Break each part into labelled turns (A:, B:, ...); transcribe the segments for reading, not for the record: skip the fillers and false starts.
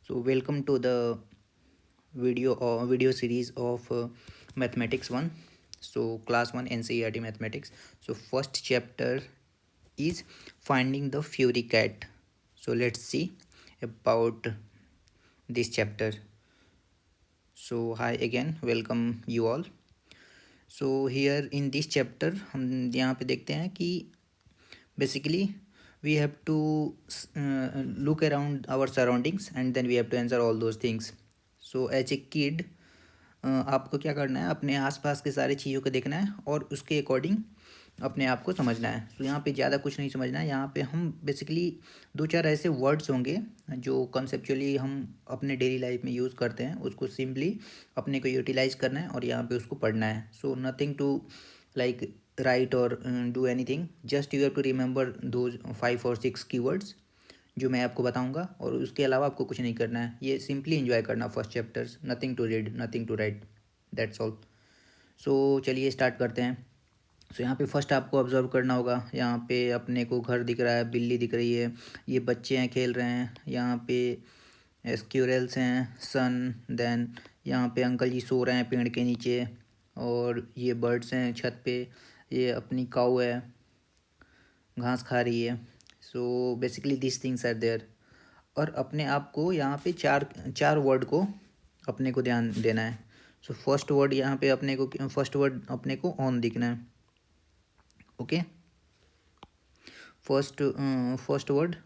A: So welcome to the video series of mathematics 1. So class 1 NCERT mathematics. So first chapter is finding the Fury cat. So let's see about this chapter. So hi again, welcome you all. So here in this chapter हम यहाँ पे देखते हैं कि basically we have to look around our surroundings and then we have to answer all those things. So as a kid आपको क्या करना है, अपने आसपास के सारी चीज़ों को देखना है और उसके अकॉर्डिंग अपने आप को समझना है. तो यहाँ पे ज़्यादा कुछ नहीं समझना है. यहाँ पे हम बेसिकली दो चार ऐसे वर्ड्स होंगे जो कंसेप्चुअली हम अपने डेली लाइफ में यूज़ करते हैं, उसको सिंपली अपने को यूटिलाइज करना है और यहाँ पे उसको पढ़ना है. So nothing to like write और do anything, just you have to remember those 5 और 6 कीवर्ड्स जो मैं आपको बताऊंगा और उसके अलावा आपको कुछ नहीं करना है. ये सिंपली एंजॉय करना first chapters. Nothing to read, nothing to write, that's all. So चलिए स्टार्ट करते हैं. सो यहाँ पे फर्स्ट आपको ऑब्जर्व करना होगा. यहाँ पे अपने को घर दिख रहा है, बिल्ली दिख रही है, ये बच्चे हैं खेल रहे हैं, यहाँ पे स्क्यूरल्स हैं, सन, देन यहाँ पे अंकल जी सो रहे हैं पेड़ के नीचे, और ये बर्ड्स हैं छत पे, ये अपनी काऊ है घास खा रही है. So basically this things are there. और अपने आप को यहाँ पे चार चार वर्ड को अपने को ध्यान देना है. सो फर्स्ट वर्ड यहाँ पे अपने को, फर्स्ट वर्ड अपने को ऑन दिखना है. ओके, फर्स्ट वर्ड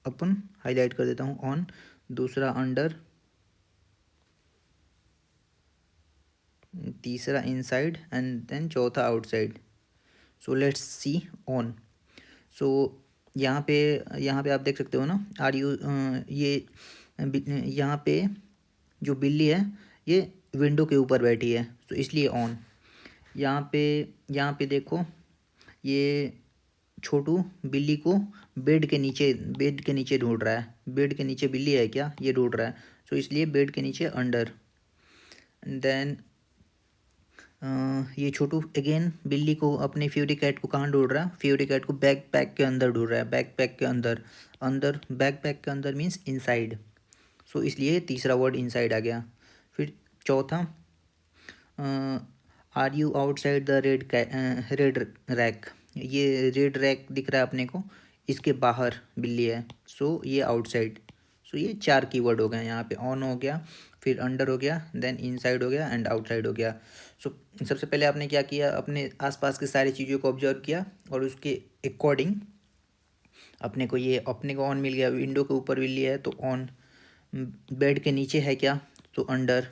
A: अपन हाईलाइट कर देता हूँ, ऑन. दूसरा अंडर, तीसरा इनसाइड एंड देन चौथा outside. So let's see on. So यहाँ पे आप देख सकते हो ना, आर यू ये यहाँ पे जो बिल्ली है ये विंडो के ऊपर बैठी है, तो इसलिए ऑन. यहाँ पे देखो, ये छोटू बिल्ली को बेड के नीचे ढूंढ रहा है. बेड के नीचे बिल्ली है क्या, ये ढूंढ रहा है, तो इसलिए बेड के नीचे अंडर. देन ये छोटू अगेन बिल्ली को, अपने फ्यूरी कैट को कहाँ ढूंढ रहा है, फ्यूरी कैट को बैक पैक के अंदर ढूंढ रहा है. बैक पैक के अंदर, अंदर बैक पैक के अंदर मीन्स इनसाइड. सो इसलिए तीसरा वर्ड इनसाइड आ गया. फिर चौथा, are you outside the red rack. ये रेड रैक दिख रहा है अपने को, इसके बाहर बिल्ली है, सो ये आउटसाइड. सो ये चार कीवर्ड हो गए. यहाँ पे ऑन हो गया, फिर अंडर हो गया, देन इनसाइड हो गया एंड आउटसाइड हो गया. सो सबसे पहले आपने क्या किया, अपने आसपास की सारी चीज़ों को ऑब्जर्व किया और उसके अकॉर्डिंग अपने को ऑन मिल गया. विंडो के ऊपर बिल्ली है तो ऑन, बेड के नीचे है क्या, तो अंडर,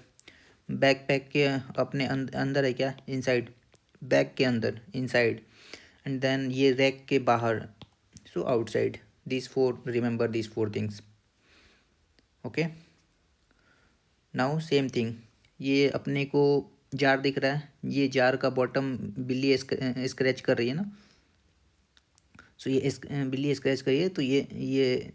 A: बैक पैक के अपने अंदर है क्या, इनसाइड, बैग के अंदर इनसाइड, एंड देन ये रैक के बाहर, so outside. This four, remember this four things. Okay, now same thing. ये अपने को जार दिख रहा है, ये जार का बॉटम बिल्ली स्क्रैच कर रही है ना. सो ये बिल्ली स्क्रैच करी है, तो ये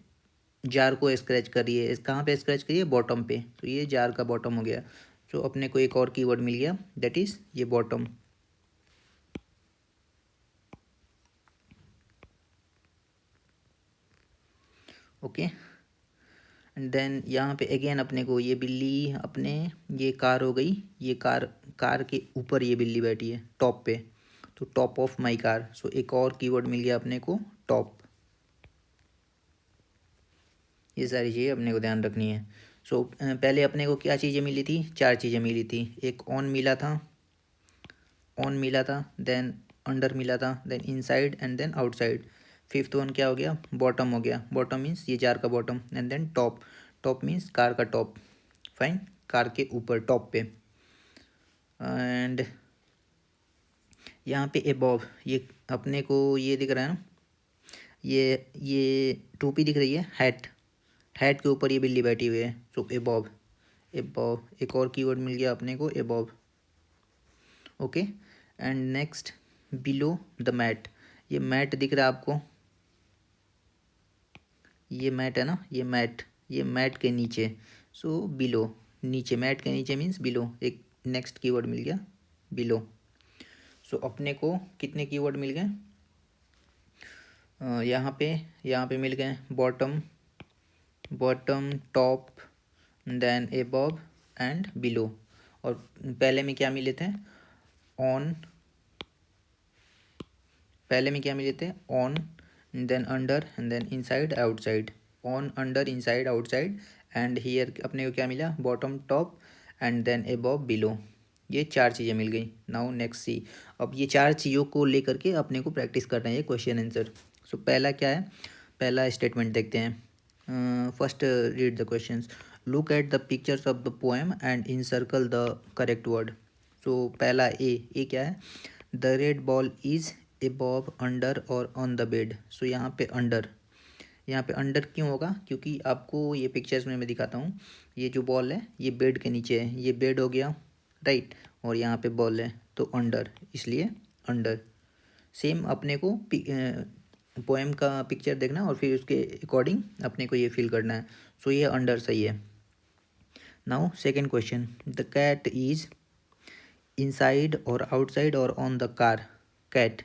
A: जार को स्क्रैच करिए. कहाँ पे स्क्रैच करिए, बॉटम पे, तो ये जार का बॉटम हो गया. सो अपने को एक और कीवर्ड मिल गया, दैट इज़ ये बॉटम. ओके, एंड देन यहाँ पे अगेन अपने को ये बिल्ली, अपने ये कार हो गई, ये कार के ऊपर ये बिल्ली बैठी है टॉप पे, तो टॉप ऑफ माई कार. सो एक और कीवर्ड मिल गया अपने को, टॉप. ये सारी चीज़ें अपने को ध्यान रखनी है. सो पहले अपने को क्या चीज़ें मिली थी, चार चीज़ें मिली थी. एक ऑन मिला था, देन अंडर मिला था, then inside and then outside. Fifth one क्या हो गया, बॉटम हो गया. बॉटम मीन्स ये जार का bottom, and then top. Top means car का टॉप. फाइन, कार के ऊपर टॉप पे. एंड यहाँ पे एबॉव, ये अपने को ये दिख रहा है ना, ये टोपी दिख रही है, हैट. हैट के ऊपर ये बिल्ली बैठी हुई है, सो एबॉव. एबॉव एक और कीवर्ड मिल गया अपने को, above. Okay, and next below the mat. ये मैट दिख रहा है आपको, ये मैट है ना, ये मैट के नीचे, सो बिलो. नीचे, मैट के नीचे मीन्स बिलो. एक नेक्स्ट कीवर्ड मिल गया, बिलो. सो अपने को कितने कीवर्ड मिल गए, यहाँ पे मिल गए bottom, top, then above and below. और पहले में क्या मिले थे? ऑन, पहले में क्या मिले थे? On, then under and then inside outside. On, under, inside, outside. And here अपने को क्या मिला? Bottom, top and then above, below. ये चार चीज़ें मिल गई। Now next C. अब ये चार चीज़ों को लेकर के अपने को प्रैक्टिस करना है, ये क्वेश्चन आंसर। सो पहला क्या है? पहला स्टेटमेंट देखते हैं। First read the questions. Look at the pictures of the poem and encircle the correct word. So पहला ए क्या है? The red ball is above, under और ऑन द बेड। सो यहाँ पे अंडर, यहाँ पे अंडर क्यों होगा? क्योंकि आपको ये पिक्चर्स में मैं दिखाता हूँ। ये जो बॉल है ये बेड के नीचे है, ये बेड हो गया, राइट। और यहाँ पे बॉल है तो अंडर, इसलिए अंडर। सेम अपने को पोएम का पिक्चर देखना और फिर उसके अकॉर्डिंग अपने को ये फिल करना है। सो ये अंडर सही है। Now second question. The cat is inside or outside or on the car. Cat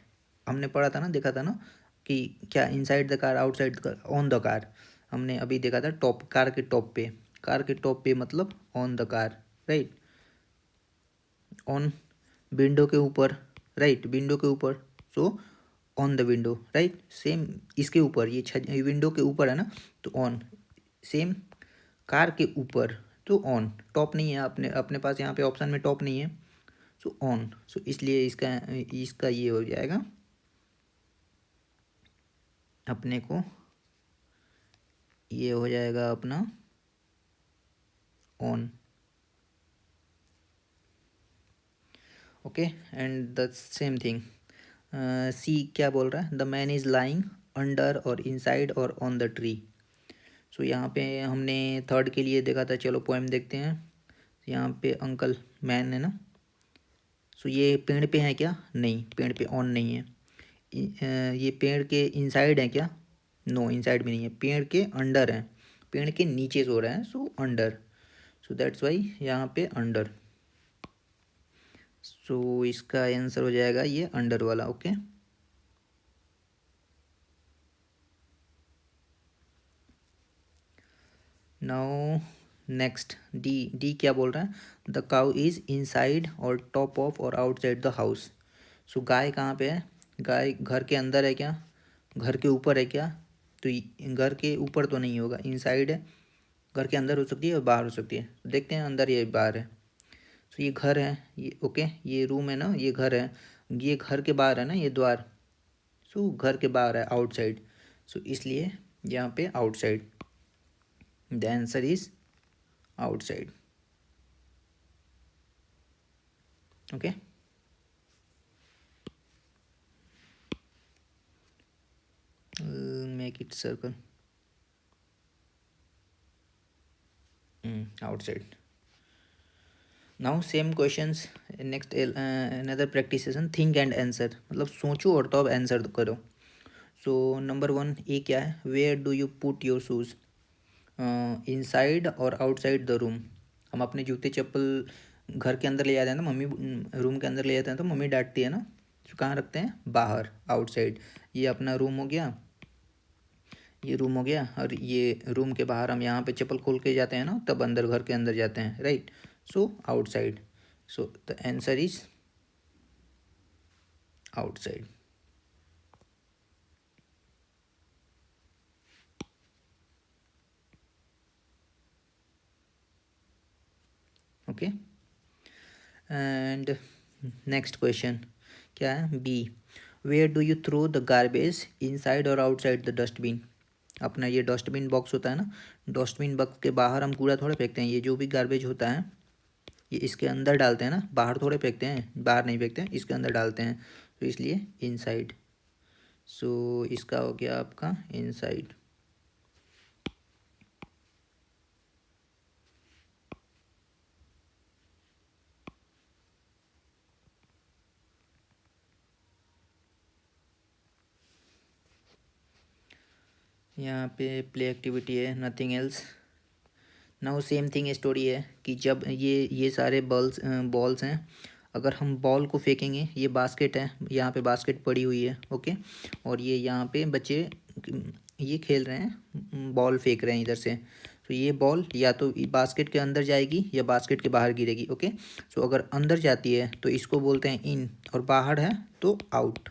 A: हमने पढ़ा था ना, देखा था ना कि क्या inside the car, outside the car, on the car. हमने अभी देखा था टॉप, कार के टॉप पे। कार के टॉप पे मतलब on the car, right. On, window के ऊपर, राइट, विंडो के ऊपर। So on the window, right. Same इसके ऊपर, ये विंडो के ऊपर है ना, तो ऑन। सेम कार के ऊपर तो ऑन। टॉप नहीं है, अपने अपने पास यहाँ पे ऑप्शन में टॉप नहीं है। सो ऑन, सो इसलिए इसका इसका ये हो जाएगा अपने को, ये हो जाएगा अपना on. Okay, and the same thing सी क्या बोल रहा है? The man is lying under और इनसाइड और ऑन द ट्री। सो यहाँ पे हमने थर्ड के लिए देखा था, चलो पोएम देखते हैं। यहाँ पे अंकल, मैन है ना। सो ये पेड़ पे है क्या? नहीं, पेड़ पे ऑन नहीं है। ये पेड़ के इनसाइड है क्या? नो, इनसाइड भी नहीं है। पेड़ के अंडर है, पेड़ के नीचे सो रहा है, so under. So that's why यहाँ पे अंडर। सो इसका आंसर हो जाएगा ये अंडर वाला। Okay, now next D. D क्या बोल रहा है? द काउ इज इनसाइड और टॉप ऑफ और आउटसाइड द हाउस। सो गाय कहाँ पे है? गाय घर के अंदर है क्या? घर के ऊपर है क्या? तो घर के ऊपर तो नहीं होगा, इनसाइड है। घर के अंदर हो सकती है और बाहर हो सकती है, देखते हैं अंदर या बाहर है। सो ये घर है, ये ओके, ये रूम है ना, ये घर है। ये घर के बाहर है ना, ये द्वार। सो घर के बाहर है, आउटसाइड। सो इसलिए यहाँ पे outside. The answer is outside. Okay, make it circle, outside. Now same questions. Next another practice session, think and answer, मतलब सोचो और तो अब आंसर करो। सो नंबर वन ए क्या है? Where do you put your shoes? Inside or outside the room. हम अपने जूते चप्पल घर के अंदर ले जाते हैं ना, मम्मी रूम के अंदर ले जाते हैं तो मम्मी डांटती है ना। तो कहाँ रखते हैं? बाहर, आउटसाइड। ये अपना रूम हो गया, ये रूम हो गया। और ये रूम के बाहर हम यहाँ पे चप्पल खोल के जाते हैं ना, तब अंदर घर के अंदर जाते हैं, right. So outside. So the answer is outside. Okay, and next question क्या है? B. Where do you throw the garbage, inside or outside the dustbin? अपना ये डस्टबिन बॉक्स होता है ना, डस्टबिन बॉक्स के बाहर हम कूड़ा थोड़े फेंकते हैं। ये जो भी गार्बेज होता है ये इसके अंदर डालते हैं ना, बाहर थोड़े फेंकते हैं, बाहर नहीं फेंकते हैं, इसके अंदर डालते हैं। तो इसलिए इनसाइड। सो इसका हो गया आपका इनसाइड। यहाँ पे प्ले एक्टिविटी है, nothing else. Now same thing story है कि जब ये सारे बॉल्स हैं, अगर हम बॉल को फेंकेंगे, ये बास्केट है, यहाँ पे बास्केट पड़ी हुई है, ओके। और ये यहाँ पे बच्चे ये खेल रहे हैं, बॉल फेंक रहे हैं इधर से। तो ये बॉल या तो बास्केट के अंदर जाएगी या बास्केट के बाहर गिरेगी। ओके, सो अगर अंदर जाती है तो इसको बोलते हैं इन, और बाहर है तो आउट।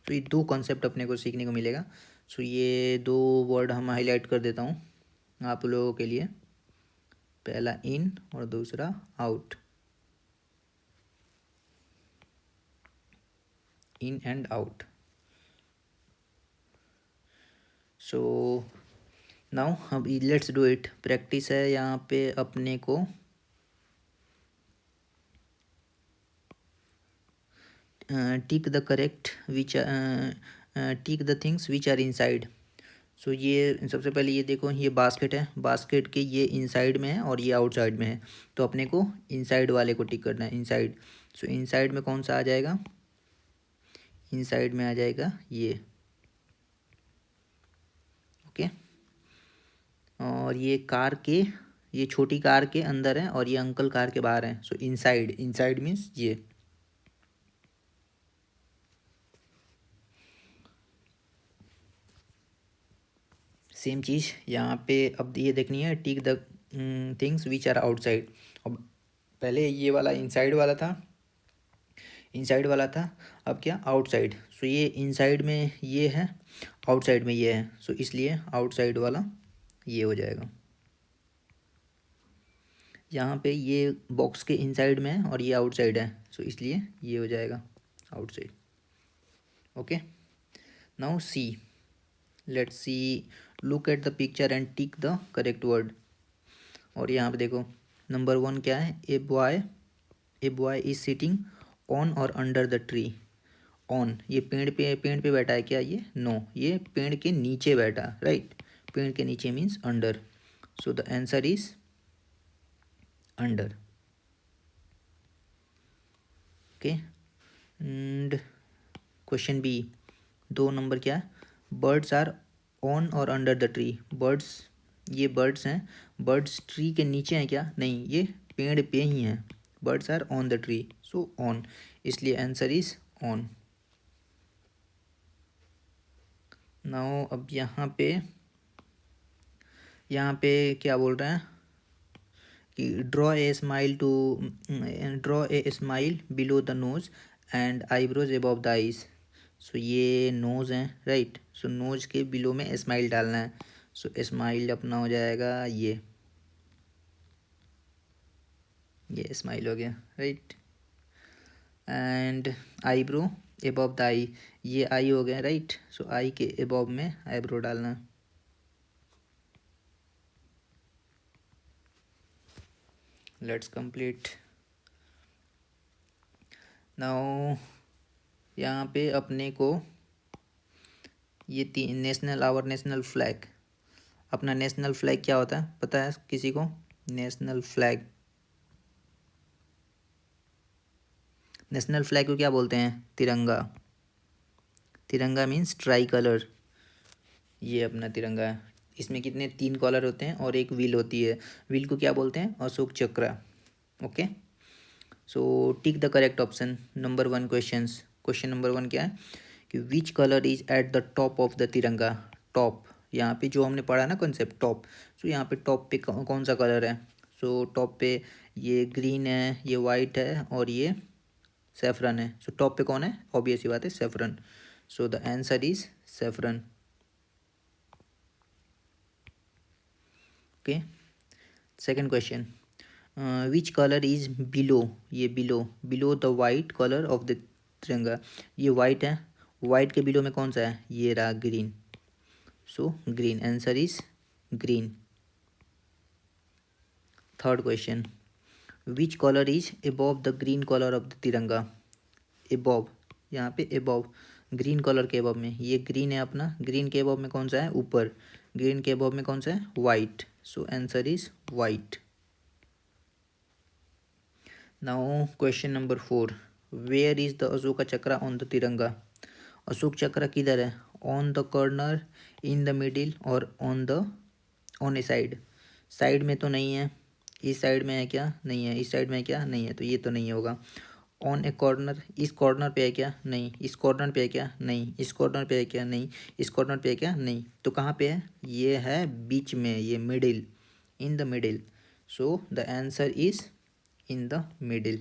A: तो ये दो कॉन्सेप्ट अपने को सीखने को मिलेगा। सो ये दो वर्ड हम हाईलाइट कर देता हूँ आप लोगों के लिए, पहला इन और दूसरा out, in and out. So now अब लेट्स डू इट, प्रैक्टिस है यहाँ पे अपने को। Tick the correct which tick the things which are inside. So ये सबसे पहले ये देखो, ये बास्केट है, बास्केट के ये इनसाइड में है और ये आउटसाइड में है, तो अपने को इनसाइड वाले को टिक करना है, इनसाइड। सो इनसाइड में कौन सा आ जाएगा, इनसाइड में आ जाएगा ये। ओके, और ये कार के, ये छोटी कार के अंदर है और ये अंकल कार के बाहर है। सो इनसाइड, इनसाइड मीन्स ये। सेम चीज़ यहाँ पे अब ये देखनी है, tick the things which are outside. अब पहले ये वाला इनसाइड वाला था, इनसाइड वाला था, अब क्या आउटसाइड। सो ये इनसाइड में ये है, आउटसाइड में ये है, सो इसलिए आउटसाइड वाला ये हो जाएगा। यहाँ पे ये बॉक्स के इनसाइड में है और ये आउटसाइड है, सो इसलिए ये हो जाएगा outside. Okay, now see, let's see, look at the picture and tick the correct word. और यहाँ पे देखो नंबर 1 क्या है, a boy is sitting on or under the tree. On, ये पेड़ पे बैठा है क्या, ये नो, ये पेड़ के नीचे बैठा, राइट, पेड़ के नीचे means under. So the answer is under. Okay, and question B, 2 number क्या है, birds are on or under the tree. Birds, ये बर्ड्स हैं, बर्ड्स ट्री के नीचे हैं क्या, नहीं, ये पेड़ पे ही हैं। Birds are on the tree, so on, इसलिए आंसर इज ऑन। नाउ अब यहाँ पे क्या बोल रहे हैं कि draw a smile below the nose and eyebrows above the eyes. So ये नोज़ हैं, राइट, सो नोज के बिलो में स्माइल डालना है। सो स्माइल अपना हो जाएगा ये स्माइल हो गया, right, and eyebrow above the eye, ये आई हो गया, राइट, सो आई के अबव में आईब्रो डालना है। Let's complete. नाउ यहाँ पे अपने को ये नेशनल, आवर नेशनल फ्लैग, अपना नेशनल फ्लैग क्या होता है पता है किसी को, नेशनल फ्लैग, नेशनल फ्लैग को क्या बोलते हैं, तिरंगा। तिरंगा मीन्स ट्राई कलर, ये अपना तिरंगा है। इसमें कितने 3 कलर होते हैं और एक व्हील होती है, व्हील को क्या बोलते हैं, अशोक चक्र। Okay, so tick the correct option. Number 1 question number 1 क्या है कि विच colour is at the top of the तिरंगा। टॉप, यहाँ पे जो हमने पढ़ा ना कॉन्सेप्ट टॉप, सो यहाँ पे टॉप पे कौन सा कलर है, सो टॉप पे ये ग्रीन है, ये वाइट है और ये सेफरन है। सो टॉप पे कौन है, ऑब्वियस ही बात है, saffron. So the answer is saffron. Okay, second question, which colour is below, ये below the white colour of the Tiranga. ये वाइट है, वाइट के बिलो में कौन सा है, ये रहा green, so green, answer is green. Third question, which colour is above the green colour of the तिरंगा। अबव, यहाँ पे अबव, ग्रीन कलर के अबव में, ये ग्रीन है अपना, ग्रीन के अबव में कौन सा है, ऊपर, ग्रीन के अबव में कौन सा है, white, so answer is white. Now question number 4, where is the Ashoka Chakra on the Tiranga. Ashok Chakra किधर है, on the corner, in the middle or on a side. Side में तो नहीं है, इस साइड में है क्या, नहीं है, इस साइड में है क्या, नहीं है, तो ये तो नहीं होगा। ऑन ए कॉर्नर, इस कॉर्नर पे है क्या, नहीं, इस कॉर्नर पे है क्या, नहीं, इस कॉर्नर पे है क्या, नहीं, इस कॉर्नर पे है क्या, नहीं, तो कहाँ पे है, ये है बीच में, ये middle, in the middle. So the answer is in the middle.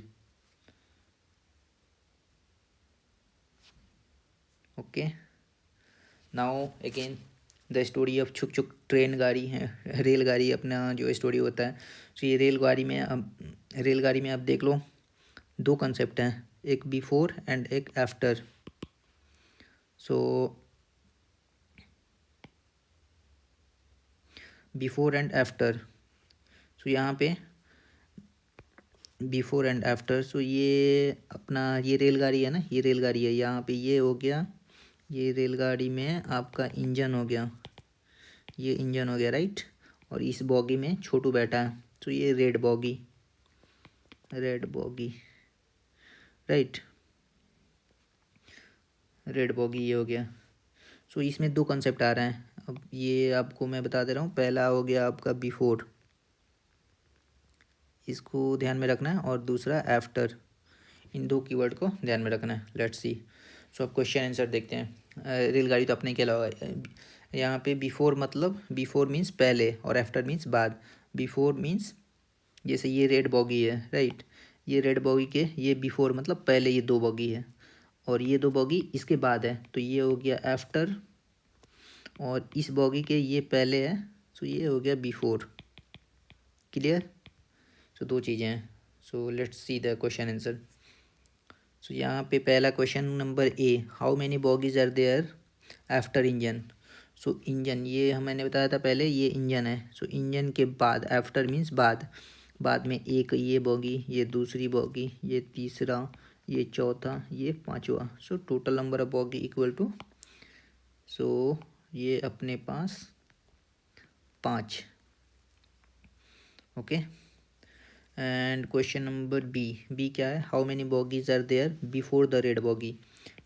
A: Okay. Now again the story of छुक छुक ट्रेन गाड़ी है, रेलगाड़ी अपना जो स्टोरी होता है। तो ये रेलगाड़ी में अब देख लो दो कंसेप्ट हैं, एक बिफोर एंड एक after. So before and after, so यहाँ पे बिफोर एंड आफ्टर। सो ये अपना ये रेलगाड़ी है ना, ये रेलगाड़ी है, यहाँ पे ये हो गया, ये रेलगाड़ी में आपका इंजन हो गया, ये इंजन हो गया राइट। और इस बॉगी में छोटू बैठा है, तो ये red boggy right, red boggy ये हो गया। सो इसमें दो कंसेप्ट आ रहे हैं, अब ये आपको मैं बता दे रहा हूँ। पहला हो गया आपका बिफोर, इसको ध्यान में रखना है, और दूसरा आफ्टर, इन दो कीवर्ड को ध्यान में रखना है। Let's see. सो अब क्वेश्चन आंसर देखते हैं। रेलगाड़ी तो अपने के अलावा यहाँ पे बिफोर मतलब बिफोर मीन्स पहले और आफ्टर मीन्स बाद। बिफोर मीन्स जैसे ये रेड बॉगी है राइट, ये रेड बॉगी के ये बिफोर मतलब पहले ये दो बॉगी है, और ये दो बॉगी इसके बाद है, तो ये हो गया आफ्टर। और इस बॉगी के ये पहले है, तो ये हो गया बिफोर। क्लियर। सो दो चीज़ें हैं। So let's see the question answer. So यहाँ पे पहला question number A, how many bogies are there after engine. So engine ये मैंने बताया था पहले, ये इंजन है। सो इंजन के बाद, आफ्टर मीन्स बाद, बाद में एक ये बॉगी, ये दूसरी बॉगी, ये तीसरा, ये चौथा, ये पांचवा। So total number of bogie equal to, so ये अपने पास 5। Okay. And question number B, B क्या है, how many bogies are there before the red bogie.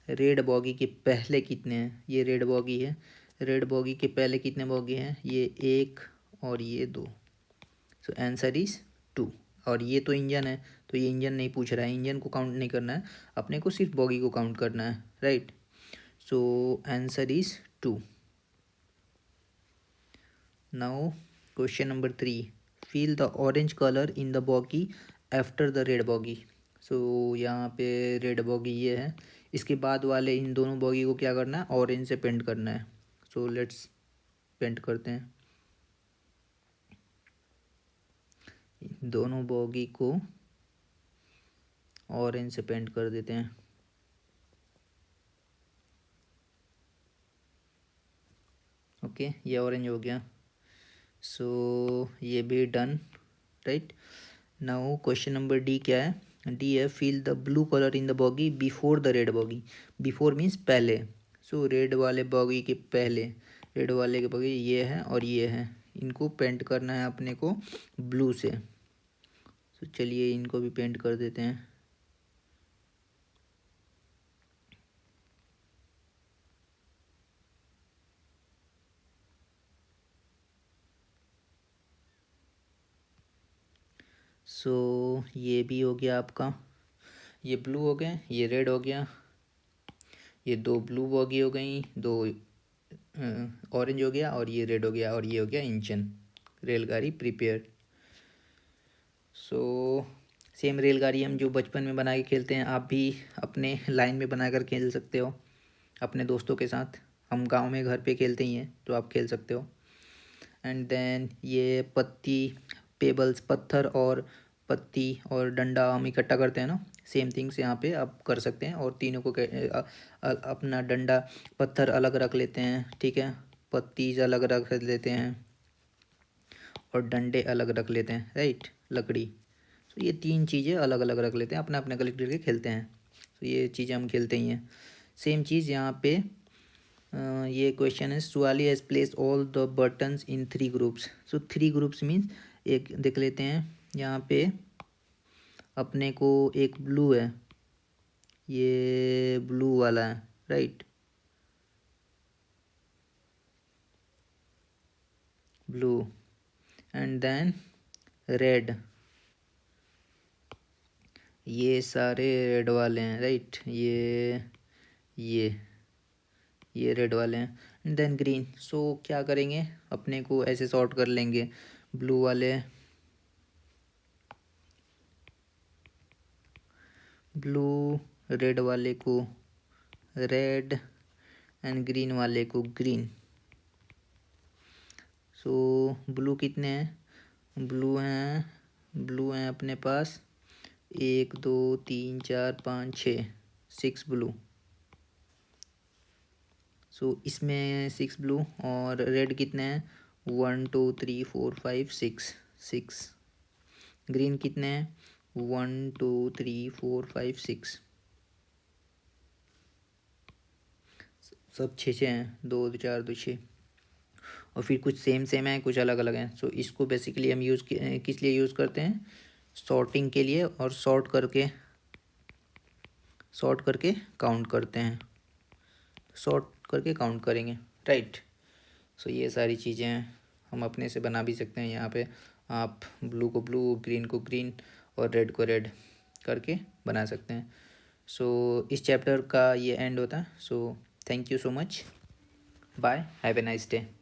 A: Red bogie के पहले कितने हैं, ये रेड बॉगी है, रेड बॉगी के पहले कितने बॉगी हैं, ये एक और ये दो। सो आंसर इज 2। और ये तो इंजन है, तो ये इंजन नहीं पूछ रहा है, इंजन को काउंट नहीं करना है, अपने को सिर्फ बॉगी को काउंट करना है right. So answer is 2। Now question number 3, fill the orange color in the bogey after the red bogey। सो यहाँ पे रेड बॉगी ये है, इसके बाद वाले इन दोनों बॉगी को क्या करना है, ऑरेंज से पेंट करना है। सो लेट्स पेंट करते हैं दोनों बॉगी को, ऑरेंज से पेंट कर देते हैं। ओके ये ऑरेंज हो गया। सो ये भी done right. Now question number D क्या है, डी है fill the blue colour in the bogie before the red bogie. Before means पहले, सो रेड वाले बॉगी के पहले, रेड वाले के बॉगी ये है और ये है, इनको पेंट करना है अपने को ब्लू से। तो चलिए इनको भी पेंट कर देते हैं। सो ये भी हो गया आपका, ये ब्लू हो गए, ये रेड हो गया, ये दो ब्लू बॉगी हो गई, दो ऑरेंज हो गया, और ये रेड हो गया, और ये हो गया इंजन, रेलगाड़ी प्रिपेयर। सो सेम रेलगाड़ी हम जो बचपन में बना के खेलते हैं, आप भी अपने लाइन में बना कर खेल सकते हो अपने दोस्तों के साथ। हम गांव में घर पे खेलते ही हैं, तो आप खेल सकते हो। एंड देन ये पत्ती, पेबल्स पत्थर और पत्ती और डंडा हम इकट्ठा करते हैं ना, सेम थिंग्स यहाँ पे आप कर सकते हैं। और तीनों को अपना डंडा पत्थर अलग रख लेते हैं, ठीक है, पत्ती अलग रख लेते हैं, और डंडे अलग रख लेते हैं राइट, लकड़ी। तो ये तीन चीज़ें अलग अलग रख लेते हैं, अपना अपना कलेक्ट करके खेलते हैं। तो ये चीज़ें हम खेलते ही हैं। सेम चीज़ यहाँ पे ये क्वेश्चन है, सुआली has place all the buttons in 3 groups. So 3 groups means, एक देख लेते हैं यहाँ पे, अपने को एक ब्लू है, ये ब्लू वाला है right, blue, and then red, ये सारे रेड वाले हैं राइट, ये ये रेड वाले हैं। And then green. सो क्या करेंगे, अपने को ऐसे सॉर्ट कर लेंगे, ब्लू वाले ब्लू, रेड वाले को रेड एंड ग्रीन वाले को ग्रीन। सो ब्लू कितने हैं? ब्लू हैं अपने पास 1 2 3 4 5 6, 6 ब्लू। सो इसमें 6 ब्लू। और रेड कितने हैं? 1 2 3 4 5 6, 6। ग्रीन कितने हैं? 1 2 3 4 5 6, सब 6 हैं, 2 4 2 6। और फिर कुछ सेम सेम है, कुछ अलग अलग हैं। सो इसको बेसिकली हम किस लिए यूज़ करते हैं? सॉर्टिंग के लिए, और सॉर्ट करके काउंट करते हैं। सॉर्ट करके काउंट करेंगे, राइट। सो ये सारी चीज़ें हैं, हम अपने से बना भी सकते हैं। यहाँ पे आप ब्लू को ब्लू, ग्रीन को ग्रीन और रेड को रेड करके बना सकते हैं। सो इस चैप्टर का ये एंड होता है। So thank you so much, bye, have a nice day.